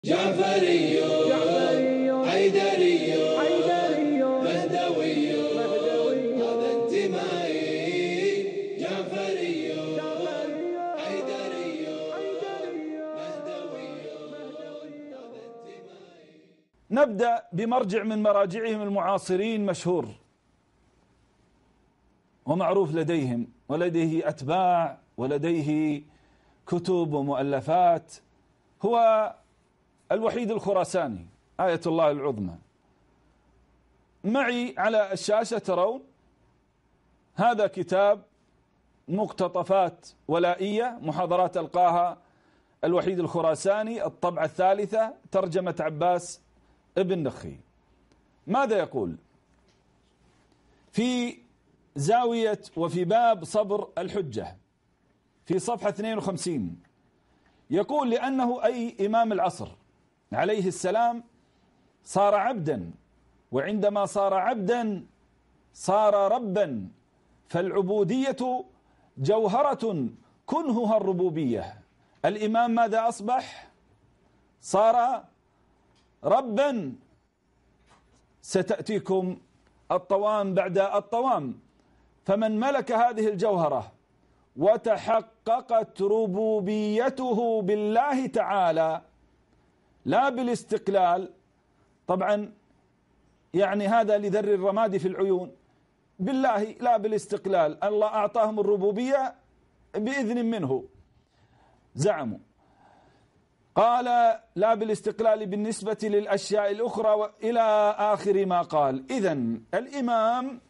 جعفري حيدري مهدوي هذا انتمائي. جعفري حيدري مهدوي هذا انتمائي. نبدأ بمرجع من مراجعهم المعاصرين مشهور ومعروف لديهم ولديه أتباع ولديه كتب ومؤلفات، هو الوحيد الخراساني آية الله العظمى. معي على الشاشة ترون هذا كتاب مقتطفات ولائية، محاضرات ألقاها الوحيد الخراساني، الطبعة الثالثة، ترجمة عباس ابن نخي. ماذا يقول؟ في زاوية وفي باب صبر الحجة في صفحة 52 يقول: لأنه أي إمام العصر عليه السلام صار عبدا، وعندما صار عبدا صار ربا، فالعبودية جوهرة كنهها الربوبية. الإمام ماذا أصبح؟ صار ربا. ستأتيكم الطوام بعد الطوام. فمن ملك هذه الجوهرة وتحققت ربوبيته بالله تعالى لا بالاستقلال، طبعا يعني هذا لذر الرماد في العيون، بالله لا بالاستقلال، الله أعطاهم الربوبية بإذن منه زعموا. قال لا بالاستقلال بالنسبة للأشياء الأخرى إلى آخر ما قال. إذن الإمام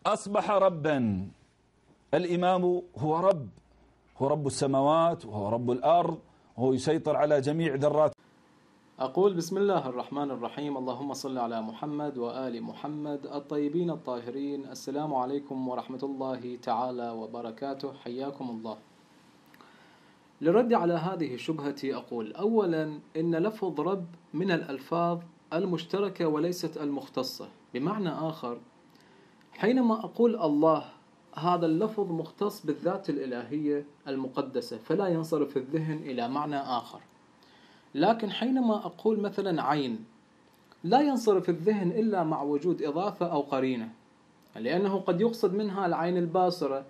أصبح ربا. الإمام هو رب، هو رب السماوات وهو رب الأرض وهو يسيطر على جميع ذرات. أقول بسم الله الرحمن الرحيم. اللهم صل على محمد وآل محمد الطيبين الطاهرين. السلام عليكم ورحمة الله تعالى وبركاته. حياكم الله. للرد على هذه الشبهة أقول: أولا، إن لفظ رب من الألفاظ المشتركة وليست المختصة. بمعنى آخر، حينما أقول الله، هذا اللفظ مختص بالذات الإلهية المقدسة، فلا ينصرف الذهن إلى معنى آخر. لكن حينما أقول مثلا عين، لا ينصرف الذهن إلا مع وجود إضافة أو قرينة، لأنه قد يقصد منها العين الباصرة،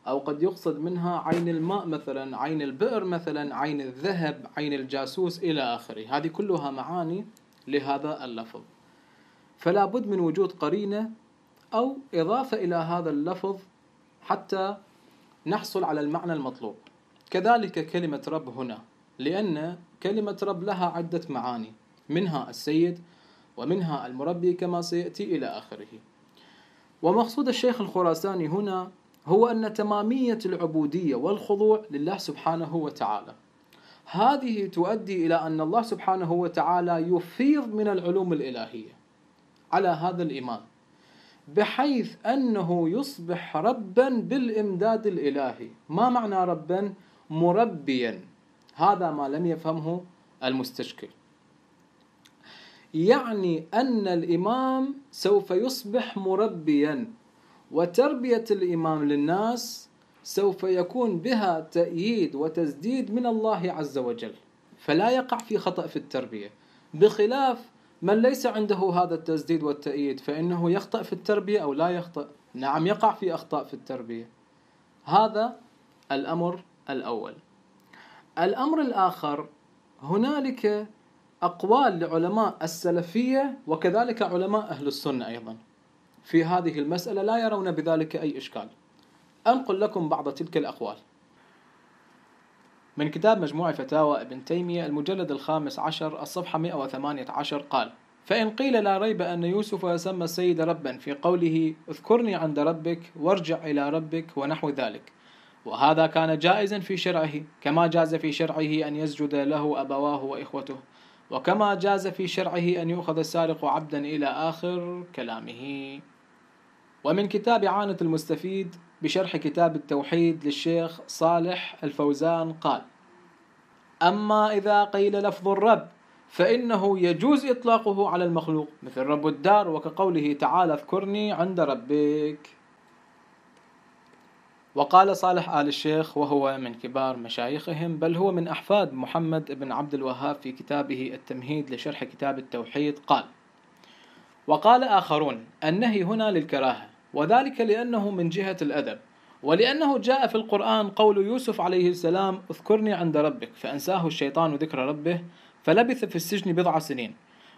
أو قد يقصد منها عين الماء مثلا، عين البئر مثلا، عين الذهب، عين الجاسوس إلى آخره. هذه كلها معاني لهذا اللفظ، فلا بد من وجود قرينة أو إضافة إلى هذا اللفظ حتى نحصل على المعنى المطلوب. كذلك كلمة رب هنا، لأن كلمة رب لها عدة معاني، منها السيد ومنها المربي كما سيأتي إلى آخره. ومقصود الشيخ الخراساني هنا هو أن تمامية العبودية والخضوع لله سبحانه وتعالى، هذه تؤدي إلى أن الله سبحانه وتعالى يفيض من العلوم الإلهية على هذا الإمام، بحيث أنه يصبح ربا بالإمداد الإلهي. ما معنى ربا؟ مربيا. هذا ما لم يفهمه المستشكل. يعني أن الإمام سوف يصبح مربيا، وتربية الإمام للناس سوف يكون بها تأييد وتسديد من الله عز وجل، فلا يقع في خطأ في التربية، بخلاف من ليس عنده هذا التسديد والتأييد، فإنه يخطأ في التربية أو لا يخطأ. نعم، يقع في أخطاء في التربية. هذا الأمر الأول. الأمر الآخر، هنالك أقوال لعلماء السلفية وكذلك علماء أهل السنة أيضا في هذه المسألة، لا يرون بذلك أي إشكال. أنقل لكم بعض تلك الأقوال من كتاب مجموع فتاوى ابن تيمية المجلد 15 الصفحة 118. قال: فإن قيل لا ريب أن يوسف يسمى السيد ربا في قوله اذكرني عند ربك وارجع إلى ربك ونحو ذلك، وهذا كان جائزا في شرعه، كما جاز في شرعه أن يسجد له أبواه وإخوته، وكما جاز في شرعه أن يؤخذ السارق عبدا إلى آخر كلامه. ومن كتاب عانة المستفيد بشرح كتاب التوحيد للشيخ صالح الفوزان قال: أما إذا قيل لفظ الرب فإنه يجوز إطلاقه على المخلوق مثل رب الدار، وكقوله تعالى اذكرني عند ربك. وقال صالح آل الشيخ وهو من كبار مشايخهم، بل هو من أحفاد محمد بن عبد الوهاب، في كتابه التمهيد لشرح كتاب التوحيد قال: وقال آخرون النهي هنا للكراهة، وذلك لأنه من جهة الأدب، ولأنه جاء في القرآن قول يوسف عليه السلام: اذكرني عند ربك، فأنساه الشيطان ذكر ربه فلبث في السجن 10 سنين،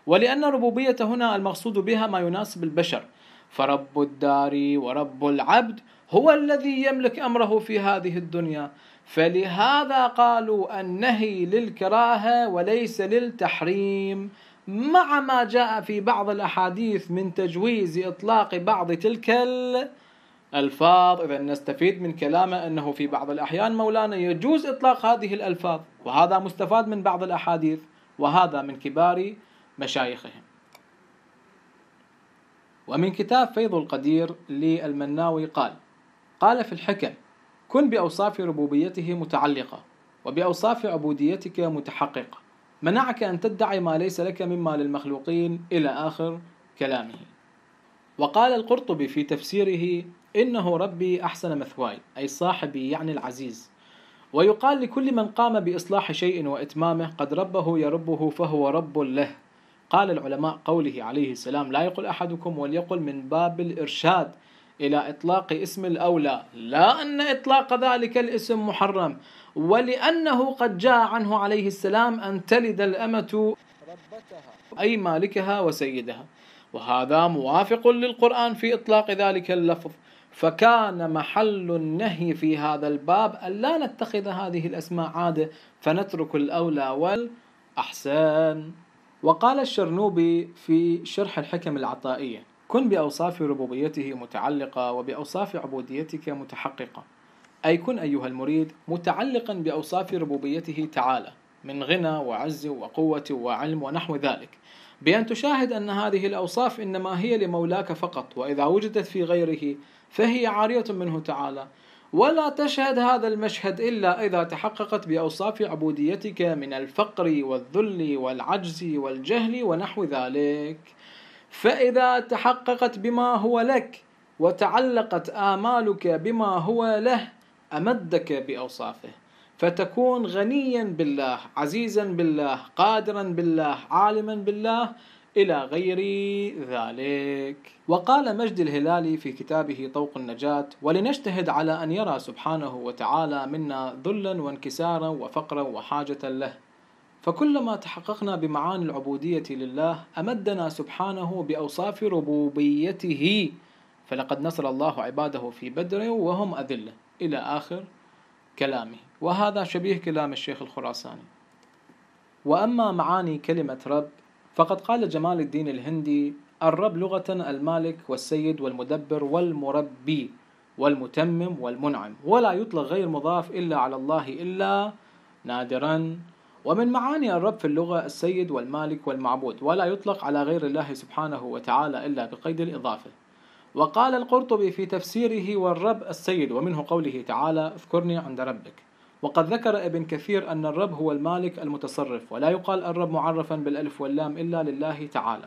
ولأن الربوبية هنا المقصود بها ما يناسب البشر، فرب الدار ورب العبد هو الذي يملك أمره في هذه الدنيا، فلهذا قالوا النهي للكراهة وليس للتحريم، مع ما جاء في بعض الأحاديث من تجويز إطلاق بعض تلك الألفاظ. إذا نستفيد من كلامه أنه في بعض الأحيان مولانا يجوز إطلاق هذه الألفاظ، وهذا مستفاد من بعض الأحاديث، وهذا من كبار مشايخهم. ومن كتاب فيض القدير للمناوي قال في الحكم: كن بأوصاف ربوبيته متعلقة، وبأوصاف عبوديتك متحققة، منعك أن تدعي ما ليس لك مما للمخلوقين، إلى آخر كلامه. وقال القرطبي في تفسيره: إنه ربي أحسن مثواي، أي صاحبي يعني العزيز. ويقال لكل من قام بإصلاح شيء وإتمامه: قد ربه يربه فهو رب له. قال العلماء قوله عليه السلام: لا يقل أحدكم، وليقل من باب الإرشاد إلى إطلاق اسم الأولى، لا أن إطلاق ذلك الاسم محرم، ولأنه قد جاء عنه عليه السلام أن تلد الأمة ربتها أي مالكها وسيدها، وهذا موافق للقرآن في إطلاق ذلك اللفظ، فكان محل النهي في هذا الباب أن لا نتخذ هذه الأسماء عادة، فنترك الأولى والأحسن. وقال الشرنوبي في شرح الحكم العطائية: كن بأوصاف ربوبيته متعلقة، وبأوصاف عبوديتك متحققة، أي كن أيها المريد متعلقا بأوصاف ربوبيته تعالى من غنى وعز وقوة وعلم ونحو ذلك، بأن تشاهد أن هذه الأوصاف إنما هي لمولاك فقط، وإذا وجدت في غيره فهي عارية منه تعالى، ولا تشهد هذا المشهد إلا إذا تحققت بأوصاف عبوديتك من الفقر والذل والعجز والجهل ونحو ذلك. فإذا تحققت بما هو لك وتعلقت آمالك بما هو له أمدك بأوصافه، فتكون غنيا بالله، عزيزا بالله، قادرا بالله، عالما بالله، إلى غير ذلك. وقال مجد الهلالي في كتابه طوق النجاة: ولنجتهد على أن يرى سبحانه وتعالى منا ذلا وانكسارا وفقرا وحاجة له، فكلما تحققنا بمعاني العبودية لله أمدنا سبحانه بأوصاف ربوبيته، فلقد نصر الله عباده في بدر وهم أذلة، إلى آخر كلامه. وهذا شبيه كلام الشيخ الخراساني. وأما معاني كلمة رب، فقد قال جمال الدين الهندي: الرب لغة المالك والسيد والمدبر والمربي والمتمم والمنعم، ولا يطلق غير مضاف إلا على الله إلا نادرا. ومن معاني الرب في اللغة السيد والمالك والمعبود، ولا يطلق على غير الله سبحانه وتعالى إلا بقيد الإضافة. وقال القرطبي في تفسيره: والرب السيد، ومنه قوله تعالى: اذكرني عند ربك. وقد ذكر ابن كثير أن الرب هو المالك المتصرف، ولا يقال الرب معرفا بالألف واللام إلا لله تعالى،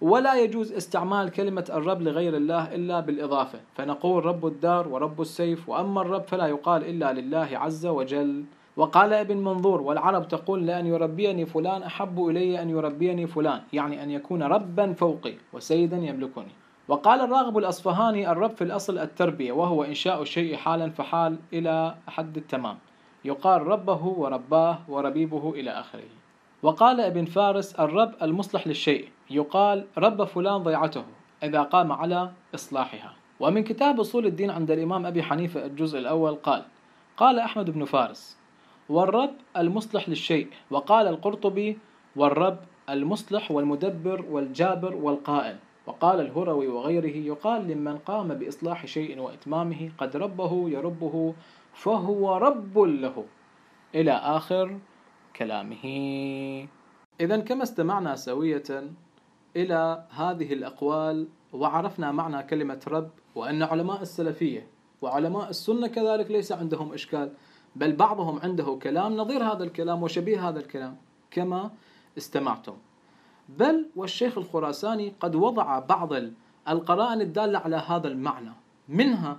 ولا يجوز استعمال كلمة الرب لغير الله إلا بالإضافة، فنقول رب الدار ورب السيف، وأما الرب فلا يقال إلا لله عز وجل. وقال ابن منظور: والعرب تقول: لأن يربيني فلان أحب إلي أن يربيني فلان، يعني أن يكون ربا فوقي وسيدا يملكني. وقال الراغب الأصفهاني: الرب في الأصل التربية، وهو إنشاء الشيء حالا فحال إلى حد التمام، يقال ربه ورباه وربيبه إلى آخره. وقال ابن فارس: الرب المصلح للشيء، يقال رب فلان ضيعته إذا قام على إصلاحها. ومن كتاب أصول الدين عند الإمام أبي حنيفة الجزء الأول قال أحمد بن فارس: والرب المصلح للشيء. وقال القرطبي: والرب المصلح والمدبر والجابر والقائل. وقال الهروي وغيره: يقال لمن قام بإصلاح شيء وإتمامه: قد ربه يربه فهو رب له، إلى آخر كلامه. إذن كما استمعنا سوية إلى هذه الأقوال وعرفنا معنى كلمة رب، وأن علماء السلفية وعلماء السنة كذلك ليس عندهم إشكال، بل بعضهم عنده كلام نظير هذا الكلام وشبيه هذا الكلام كما استمعتم، بل والشيخ الخراساني قد وضع بعض القرائن الدالة على هذا المعنى، منها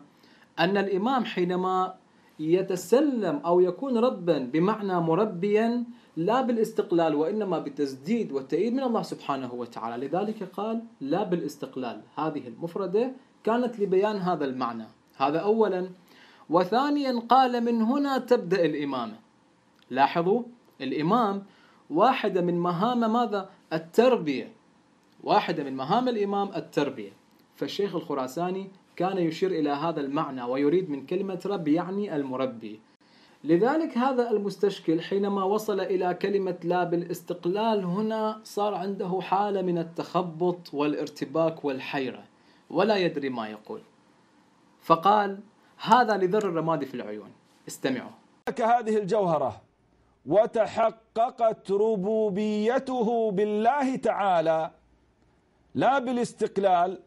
أن الإمام حينما يتسلم أو يكون ربا بمعنى مربيا لا بالاستقلال وإنما بالتسديد والتأييد من الله سبحانه وتعالى، لذلك قال لا بالاستقلال. هذه المفردة كانت لبيان هذا المعنى، هذا أولا. وثانيا قال من هنا تبدأ الإمامة. لاحظوا الإمام واحدة من مهام ماذا؟ التربية، واحدة من مهام الإمام التربية. فالشيخ الخراساني كان يشير إلى هذا المعنى ويريد من كلمة رب يعني المربي. لذلك هذا المستشكل حينما وصل إلى كلمة لا بالاستقلال هنا صار عنده حالة من التخبط والارتباك والحيرة ولا يدري ما يقول، فقال هذا لذر الرماد في العيون. استمعوا. هذه الجوهرة وتحققت ربوبيته بالله تعالى لا بالاستقلال.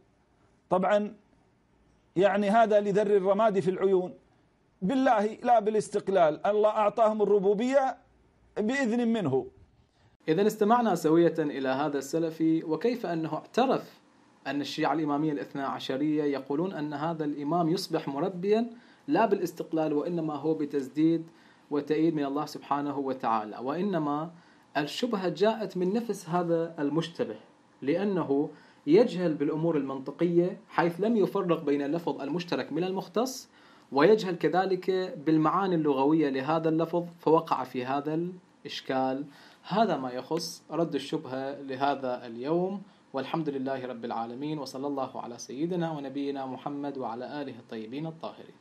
طبعا يعني هذا لذر الرماد في العيون، بالله لا بالاستقلال، الله أعطاهم الربوبية بإذن منه. إذن استمعنا سوية إلى هذا السلفي وكيف أنه اعترف أن الشيعة الإمامية الاثنى عشرية يقولون أن هذا الإمام يصبح مربيا لا بالاستقلال وإنما هو بتسديد وتأييد من الله سبحانه وتعالى، وإنما الشبهة جاءت من نفس هذا المشتبه لأنه يجهل بالأمور المنطقية حيث لم يفرق بين اللفظ المشترك من المختص، ويجهل كذلك بالمعاني اللغوية لهذا اللفظ، فوقع في هذا الإشكال. هذا ما يخص رد الشبهة لهذا اليوم، والحمد لله رب العالمين، وصلى الله على سيدنا ونبينا محمد وعلى آله الطيبين الطاهرين.